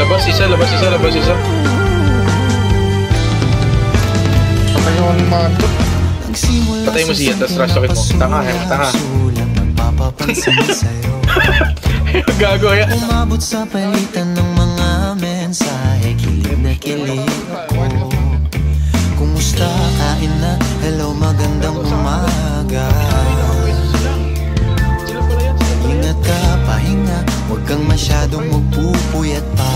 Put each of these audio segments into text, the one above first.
Labas isa, labas isa, labas isa. Patay yung manto. Patay mo siya, tapos trash talkin mo. Tanga, tanga. Gago yan. Umabot sa palitan ng mga mensahe, kilig na kilig ako. Kumusta, kain na, hello, magandang umaga. Ingat ka, pahinga, huwag kang masyadong magpupuyat pa.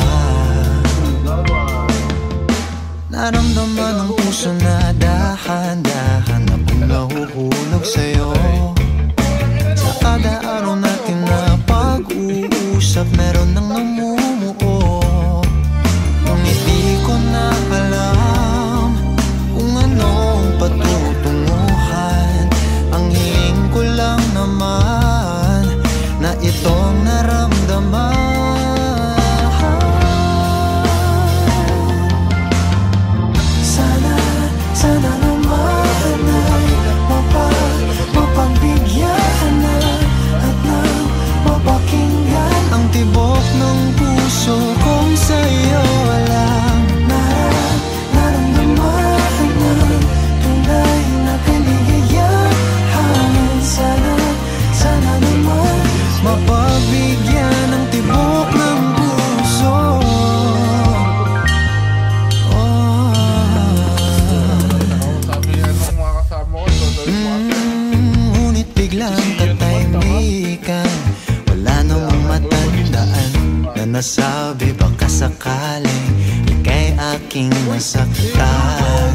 Naramdaman ng puso na dahan-dahan na nahuhulog sa'yo. Sa kada araw natin na pag-uusap, meron nang namumuo. Ngunit di ko na alam kung anong patutunguhan. Ang hiling ko lang naman na itong naramdaman. Sana naman ay mapagbigyan na at nang mapakinggan ang tibok ng puso kong sa'yo lang naramdaman ng tunay na kaligayahan. Sana naman mapagbigyan ang tibok ng puso. Ngunit biglang katahimikan, wala namang matandaan na nasabi baka sakaling ika'y aking masaktan.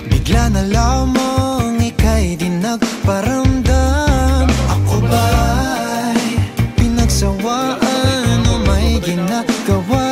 Bigla na lamang ika'y di nagparamdam. Ako ba'y pinagsawaan o may ginagawa?